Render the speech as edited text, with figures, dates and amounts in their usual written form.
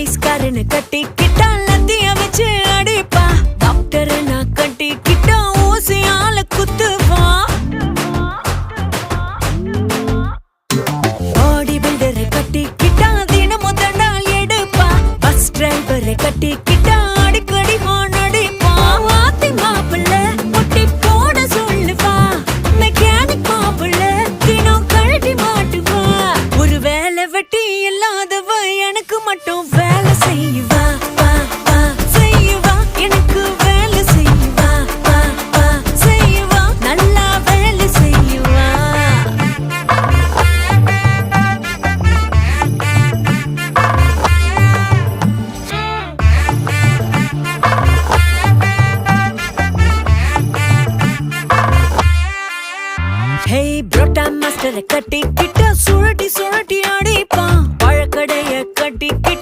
போலீஸ்காரனு கட்டிக்கிட்டா லத்திய வச்சு அடிப்பா. டாக்டர் நான் கட்டிக்கிட்டா ஊசியால குத்துவா. பாடி பில்டரை கட்டிக்கிட்டா தினமும் தண்டால் எடுப்பா. பஸ் டிரைவரை கட்டிக்கிட்டா அடிக்கடி ஹார்ன் அடிப்பா. வாத்தி மாப்பிள்ள முட்டி போட சொல்லுவா. மெக்கானிக் மாப்பிள்ள தினம் கழட்டி மாட்டுவா. ஒரு வேலை வெட்டி இல்லாதவ எனக்கு மட்டும்